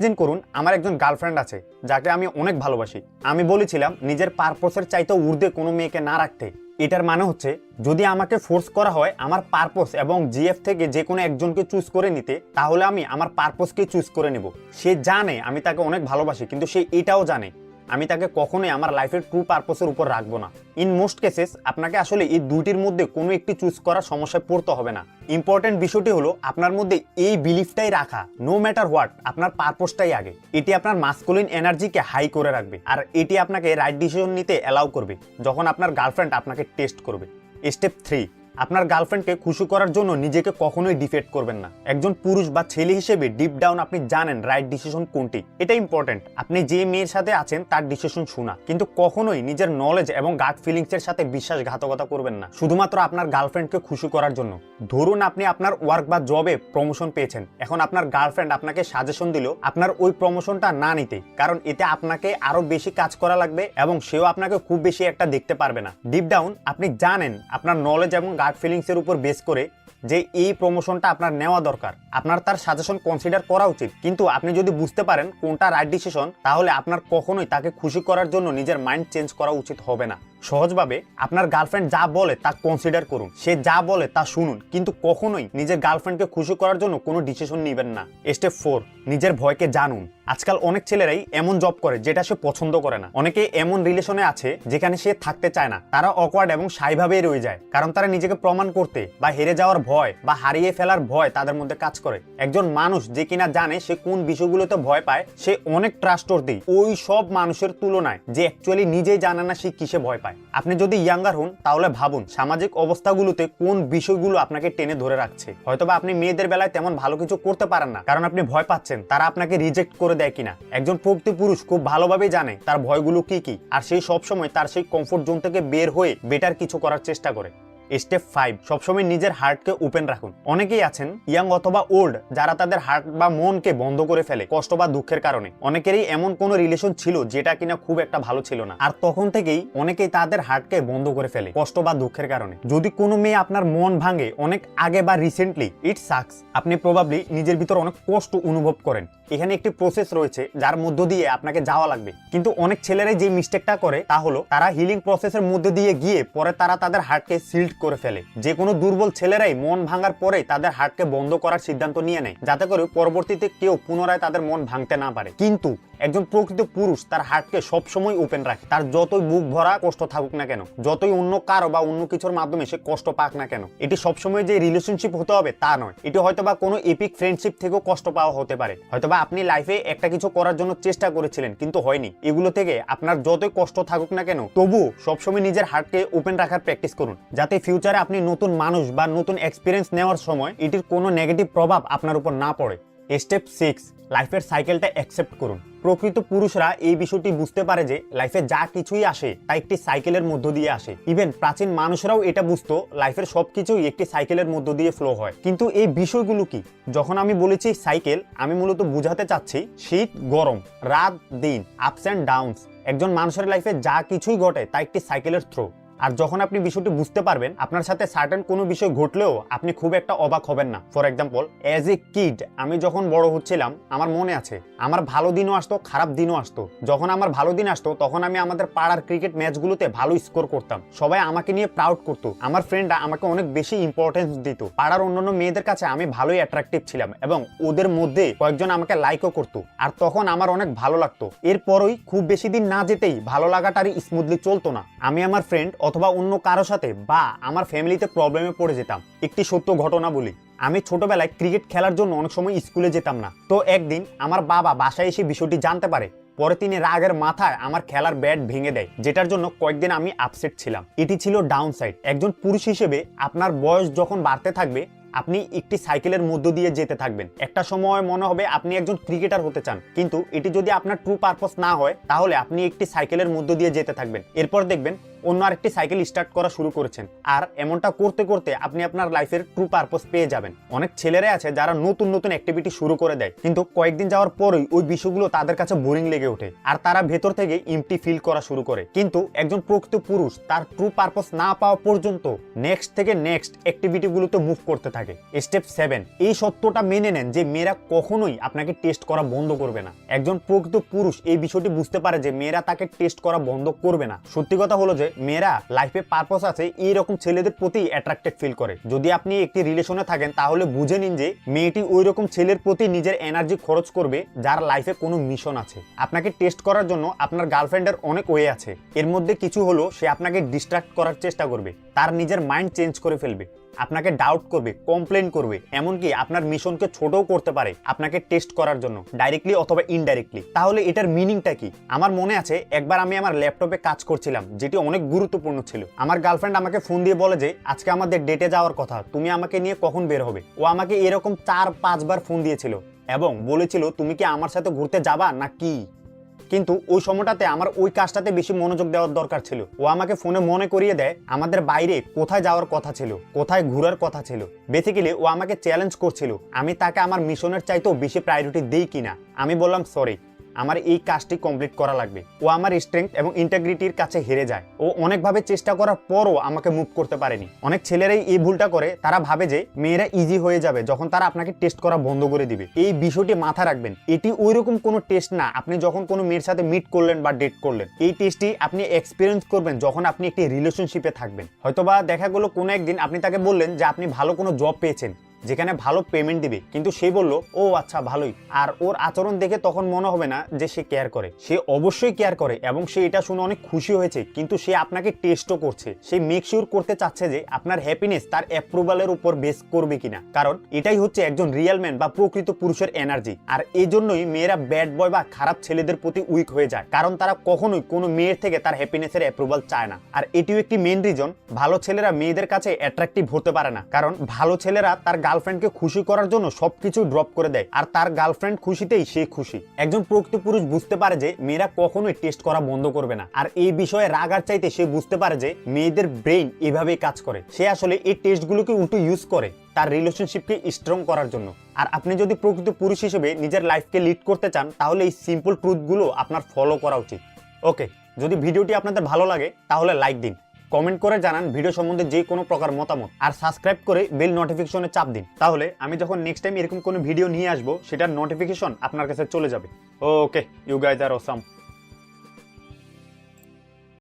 Imagine করুন আমার একজন গার্লফ্রেন্ড আছে যাকে আমি অনেক ভালোবাসি। আমি বলেছিলাম নিজের পারপোসের চাইতে ঊর্ধ্বে কোনো মেয়েকে না রাখতে। এটার মানে হচ্ছে যদি আমাকে ফোর্স করা হয় আমার পারপোস এবং জিএফ থেকে যে কোনো একজনকে চুজ করে নিতে, তাহলে আমি আমার পারপোসকে চুজ করে নেব। সে জানে আমি তাকে অনেক ভালোবাসি, কিন্তু সে এটাও জানে আমি তাকে কখনোই আমার লাইফের ট্রু পারপোসের উপর রাখবো না। ইন মোস্ট কেসেস আপনাকে আসলে এই দুইটির মধ্যে কোনো একটি চুজ করার সমস্যায় পড়তে হবে না। ইম্পর্টেন্ট বিষয়টি হলো আপনার মধ্যে এই বিলিফটাই রাখা, নো ম্যাটার হোয়াট আপনার পারপোসটাই আগে। এটি আপনার মাস্কুলিন এনার্জিকে হাই করে রাখবে, আর এটি আপনাকে রাইট ডিসিশন নিতে অ্যালাউ করবে যখন আপনার গার্লফ্রেন্ড আপনাকে টেস্ট করবে। স্টেপ 3, আপনার গার্লফ্রেন্ডকে খুশি করার জন্য নিজেকে কখনোই ডিফেক্ট করবেন না। একজন পুরুষ বা ছেলে হিসেবে ডিপ ডাউন আপনি জানেন রাইট ডিসিশন কোনটি। এটা ইম্পর্টেন্ট। আপনি যে মেয়ের সাথে আছেন তার ডিসিশন শোনা, কিন্তু কখনোই নিজের নলেজ এবং গাট ফিলিংস এর সাথে বিশ্বাসঘাতকতা করবেন না শুধুমাত্র আপনার গার্লফ্রেন্ডকে খুশি করার জন্য। ধরুন আপনি আপনার ওয়ার্ক বা জবে প্রমোশন পেয়েছেন, এখন আপনার গার্লফ্রেন্ড আপনাকে সাজেশন দিল আপনার ওই প্রমোশনটা না নিতে, কারণ এতে আপনাকে আরো বেশি কাজ করা লাগবে এবং সেও আপনাকে খুব বেশি একটা দেখতে পারবে না। ডিপ ডাউন আপনি জানেন আপনার নলেজ এবং গাট ফিলিংস এর উপর বেস করে যে এই প্রমোশনটা আপনার নেওয়া দরকার, আপনার তার সাজেশন কনসিডার করা উচিত। কিন্তু আপনি যদি বুঝতে পারেন কোনটা রাইট ডিসিশন, তাহলে আপনার কখনোই তাকে খুশি করার জন্য নিজের মাইন্ড চেঞ্জ করা উচিত হবে না। সহজভাবে আপনার গার্লফ্রেন্ড যা বলে তা কনসিডার করুন, সে যা বলে তা শুনুন, কিন্তু কখনোই নিজের গার্লফ্রেন্ডকে খুশি করার জন্য কোনো ডিসিশন নেবেন না। স্টেপ 4, নিজের ভয়কে জানুন। আজকাল অনেক ছেলেরাই এমন জব করে যেটা সে পছন্দ করে না। অনেকে এমন রিলেশনে আছে যেখানে সে থাকতে চায় না, তারা অকওয়ার্ড এবং সাইভাবেই রয়ে যায়, কারণ তারা নিজেকে প্রমাণ করতে বা হেরে যাওয়ার ভয় বা হারিয়ে ফেলার ভয় তাদের মধ্যে কাজ করে। একজন মানুষ যে কিনা জানে সে কোন বিষয়গুলোতে ভয় পায়, সে অনেক ট্রাস্টওয়ার্দি ওই সব মানুষের তুলনায় যে অ্যাকচুয়ালি নিজেই জানে না সে কিসে ভয় পায়। আপনি যদি ইয়াঙ্গার হন তাহলে ভাবুন সামাজিক অবস্থাগুলোতে কোন বিষয়গুলো আপনাকে টেনে ধরে রাখছে। হয়তোবা আপনি মেয়েদের বেলায় তেমন ভালো কিছু করতে পারেন না কারণ আপনি ভয় পাচ্ছেন তারা আপনাকে রিজেক্ট করে দেয় কিনা। একজন প্রকৃত পুরুষ খুব ভালোভাবে জানে তার ভয়গুলো কি কি, আর সেই সবসময় তার সেই কমফোর্ট জোন থেকে বের হয়ে বেটার কিছু করার চেষ্টা করে। স্টেপ 5, সবসময় নিজের হার্টকে ওপেন রাখুন। অনেকেই আছেন ইয়াং অথবা ওল্ড যারা তাদের হার্ট বা মনকে বন্ধ করে ফেলে কষ্ট বা দুঃখের কারণে। অনেকেরই এমন কোন রিলেশন ছিল যেটা কিনা খুব একটা ভালো ছিল না, আর তখন থেকেই অনেকেই তাদের হার্টকে বন্ধ করে ফেলে কষ্ট বা দুঃখের কারণে। যদি কোনো মেয়ে আপনার মন ভাঙে অনেক আগে বা রিসেন্টলি, ইট সাকস। আপনি প্রবাবলি নিজের ভিতর অনেক কষ্ট অনুভব করেন। এখানে একটি প্রসেস রয়েছে যার মধ্য দিয়ে আপনাকে যাওয়া লাগবে, কিন্তু অনেক ছেলেরাই যে মিস্টেকটা করে তা হলো তারা হিলিং প্রসেসের মধ্যে দিয়ে গিয়ে পরে তারা তাদের হার্টকে সিল্ড করে ফেলে। যে কোনো দুর্বল ছেলেরাই মন ভাঙার পরে তাদের হার্টকে বন্ধ করার সিদ্ধান্ত নিয়ে নেয়, যাতে করে পরবর্তীতে কেউ পুনরায় তাদের মন ভাঙতে না পারে। কিন্তু একজন প্রকৃত পুরুষ তার হার্টকে সবসময় ওপেন রাখে। তার যতই বুক ভরা কষ্ট থাকুক না কেন, যতই অন্য কারো বা অন্য কিছুর মাধ্যমে সে কষ্ট পাক না কেন, এটি সবসময় যে রিলেশনশিপ হতে হবে তা নয়। এটি হয়তোবা কোনো এপিক ফ্রেন্ডশিপ থেকেও কষ্ট পাওয়া হতে পারে। হয়তোবা আপনি লাইফে একটা কিছু করার জন্য চেষ্টা করেছিলেন কিন্তু হয়নি। এগুলো থেকে আপনার যতই কষ্ট থাকুক না কেন, তবুও সবসময় নিজের হার্টকে ওপেন রাখার প্র্যাকটিস করুন, যাতে ফিউচারে আপনি নতুন মানুষ বা নতুন এক্সপিরিয়েন্স নেওয়ার সময় এটির কোনো নেগেটিভ প্রভাব আপনার উপর না পড়ে। স্টেপ 6, লাইফের সাইকেলটা অ্যাকসেপ্ট করুন। প্রকৃত পুরুষরা এই বিষয়টি বুঝতে পারে যে লাইফে যা কিছুই আসে তা একটি সাইকেলের মধ্য দিয়ে আসে। ইভেন প্রাচীন মানুষরাও এটা বুঝতো লাইফের সবকিছুই একটি সাইকেলের মধ্য দিয়ে ফ্লো হয়। কিন্তু এই বিষয়গুলো কি? যখন আমি বলেছি সাইকেল, আমি মূলত বুঝাতে চাচ্ছি শীত গরম, রাত দিন, আপস অ্যান্ড ডাউনস। একজন মানুষের লাইফে যা কিছুই ঘটে তা একটি সাইকেলের থ্রো। আর যখন আপনি বিষয়টি বুঝতে পারবেন, আপনার সাথে সার্টেন কোনো বিষয় ঘটলেও আপনি খুব একটা অবাক হবেন না। For example, as a kid আমি যখন বড় হচ্ছিলাম আমার মনে আছে আমার ভালো দিনও আসতো, খারাপ দিনও আসতো। যখন আমার ভালো দিন আসতো তখন আমি আমাদের পাড়ার ক্রিকেট ম্যাচগুলোতে ভালো স্কোর করতাম, সবাই আমাকে নিয়ে প্রাউড করতো, আমার ফ্রেন্ডরা আমাকে অনেক বেশি ইম্পর্টেন্স দিত। পাড়ার অন্যান্য মেয়েদের কাছে আমি ভালোই অ্যাট্রাকটিভ ছিলাম এবং ওদের মধ্যে কয়েকজন আমাকে লাইকও করতো, আর তখন আমার অনেক ভালো লাগতো। এরপরই খুব বেশি দিন না যেতেই ভালো লাগাটারই স্মুথলি চলতো না। আমি আমার ফ্রেন্ড অথবা অন্য কারো সাথে বা আমার ফ্যামিলিতে প্রবলেমে পড়ে যেতাম। একটি সত্য ঘটনা বলি, আমি ছোটবেলায় ক্রিকেট খেলার জন্য অনেক সময় স্কুলে যেতাম না। তো একদিন আমার বাবা বাসায় এসে বিষয়টি জানতে পারে। পরে তিনি রাগের মাথায় আমার খেলার ব্যাট ভেঙে দেয়, যেটার জন্য কয়েকদিন আমি আপসেট ছিলাম। এটি ছিল ডাউন সাইড। একজন পুরুষ হিসেবে আপনার বয়স যখন বাড়তে থাকবে আপনি একটি সাইকেলের মধ্য দিয়ে যেতে থাকবেন। একটা সময় মনে হবে আপনি একজন ক্রিকেটার হতে চান, কিন্তু এটি যদি আপনার ট্রু পারপাস না হয় তাহলে আপনি একটি সাইকেলের মধ্য দিয়ে যেতে থাকবেন। এরপর দেখবেন অন্য আরেকটি সাইকেল স্টার্ট করা শুরু করেছেন। আর এমনটা করতে করতে আপনি আপনার লাইফের ট্রু পারপোজ পেয়ে যাবেন। অনেক ছেলেরা আছে যারা নতুন নতুন অ্যাক্টিভিটি শুরু করে দেয়, কিন্তু কয়েকদিন যাওয়ার পরই ওই বিষয়গুলো তাদের কাছে বোরিং লেগে ওঠে আর তারা ভেতর থেকে ইমটি ফিল করা শুরু করে। কিন্তু একজন প্রকৃত পুরুষ তার ট্রু পারপোজ না পাওয়া পর্যন্ত নেক্সট থেকে নেক্সট অ্যাক্টিভিটিগুলোতে মুভ করতে থাকে। স্টেপ 7, এই সত্যটা মেনে নেন যে মেয়েরা কখনোই আপনাকে টেস্ট করা বন্ধ করবে না। একজন প্রকৃত পুরুষ এই বিষয়টি বুঝতে পারে যে মেয়েরা তাকে টেস্ট করা বন্ধ করবে না। সত্যি কথা হলো যে মেয়েরা লাইফে পারপোজ আছে এইরকম ছেলেদের প্রতি অ্যাট্রাক্টেড ফিল করে। যদি আপনি একটি রিলেশনে থাকেন তাহলে বুঝে নিন যে মেয়েটি ওই রকম ছেলের প্রতি নিজের এনার্জি খরচ করবে যার লাইফে কোনো মিশন আছে। আপনাকে টেস্ট করার জন্য আপনার গার্লফ্রেন্ডের অনেক ওয়ে আছে। এর মধ্যে কিছু হলো সে আপনাকে ডিস্ট্রাক্ট করার চেষ্টা করবে, তার নিজের মাইন্ড চেঞ্জ করে ফেলবে, আপনাকে ডাউট করবে, কমপ্লেন করবে, এমনকি আপনার মিশনকে ছোটও করতে পারে আপনাকে টেস্ট করার জন্য, ডাইরেক্টলি অথবা ইনডাইরেক্টলি। তাহলে এটার মিনিংটা কি? আমার মনে আছে একবার আমি আমার ল্যাপটপে কাজ করছিলাম যেটি অনেক গুরুত্বপূর্ণ ছিল। আমার গার্লফ্রেন্ড আমাকে ফোন দিয়ে বলে যে আজকে আমাদের ডেটে যাওয়ার কথা, তুমি আমাকে নিয়ে কখন বের হবে। ও আমাকে এরকম 4-5 বার ফোন দিয়েছিল এবং বলেছিল তুমি কি আমার সাথে ঘুরতে যাবা না কি। কিন্তু ওই সময়টাতে আমার ওই কাজটাতে বেশি মনোযোগ দেওয়ার দরকার ছিল। ও আমাকে ফোনে মনে করিয়ে দেয় আমাদের বাইরে কোথায় যাওয়ার কথা ছিল, কোথায় ঘোরার কথা ছিল। বেসিক্যালি ও আমাকে চ্যালেঞ্জ করছিল আমি তাকে আমার মিশনের চাইতেও বেশি প্রায়োরিটি দেই কিনা। আমি বললাম সরি, আমার এই কাজটি কমপ্লিট করা লাগবে। ও আমার স্ট্রেংথ এবং ইন্টিগ্রিটির কাছে হেরে যায়। ও অনেকভাবে চেষ্টা করার পরও আমাকে মুভ করতে পারেনি। অনেক ছেলেরাই এই ভুলটা করে, তারা ভাবে যে মেয়েরা ইজি হয়ে যাবে যখন তারা আপনাকে টেস্ট করা বন্ধ করে দিবে। এই বিষয়টি মাথা রাখবেন, এটি ওইরকম কোনো টেস্ট না আপনি যখন কোনো মেয়ের সাথে মিট করলেন বা ডেট করলেন। এই টেস্টটি আপনি এক্সপিরিয়েন্স করবেন যখন আপনি একটি রিলেশনশিপে থাকবেন। হয়তোবা দেখা গেলো কোনো একদিন আপনি তাকে বললেন যে আপনি ভালো কোনো জব পেয়েছেন যেখানে ভালো পেমেন্ট দিবে, কিন্তু সে বলল ও আচ্ছা ভালোই। আর ওর আচরণ দেখে তখন মনে হবে না যে সে কেয়ার করে। সে অবশ্যই কেয়ার করে এবং সে এটা শুনে অনেক খুশি হয়েছে, কিন্তু সে আপনাকে টেস্টও করছে। সে মেক শিওর করতে চাচ্ছে যে আপনার হ্যাপিনেস তার অ্যাপ্রুভালের উপর বেস করবে কিনা, কারণ এটাই হচ্ছে একজন রিয়েল ম্যান বা প্রকৃত পুরুষের এনার্জি। আর এই জন্যই মেয়েরা ব্যাড বয় বা খারাপ ছেলেদের প্রতি উইক হয়ে যায়, কারণ তারা কখনোই কোনো মেয়ের থেকে তার হ্যাপিনেসের অ্যাপ্রুভাল চায় না। আর এটিও একটি মেইন রিজন ভালো ছেলেরা মেয়েদের কাছে অ্যাট্রাকটিভ হতে পারে না, কারণ ভালো ছেলেরা তার গার্লফ্রেন্ডকে খুশি করার জন্য সবকিছু ড্রপ করে দেয় আর তার গার্লফ্রেন্ড খুশিতেই সে খুশি। একজন প্রকৃত পুরুষ বুঝতে পারে যে মেয়েরা কখনোই টেস্ট করা বন্ধ করবে না। আর এই বিষয়ে রাগার চাইতে সে বুঝতে পারে যে মেয়েদের ব্রেইন এভাবেই কাজ করে। সে আসলে এই টেস্টগুলোকে উল্টো ইউজ করে তার রিলেশনশিপকে স্ট্রং করার জন্য। আর আপনি যদি প্রকৃত পুরুষ হিসেবে নিজের লাইফকে লিড করতে চান তাহলে এই সিম্পল ট্রুথগুলো আপনার ফলো করা উচিত। ওকে, যদি ভিডিওটি আপনাদের ভালো লাগে তাহলে লাইক দিন, কমেন্ট করে জানান ভিডিও সম্বন্ধে যে কোনো প্রকার মতামত, আর সাবস্ক্রাইব করে বেল নোটিফিকেশনে চাপ দিন। তাহলে আমি যখন নেক্সট টাইম এরকম কোনো ভিডিও নিয়ে আসবো সেটার নোটিফিকেশন আপনার কাছে চলে যাবে। ওকে, ইউ গাইজ আর অসাম।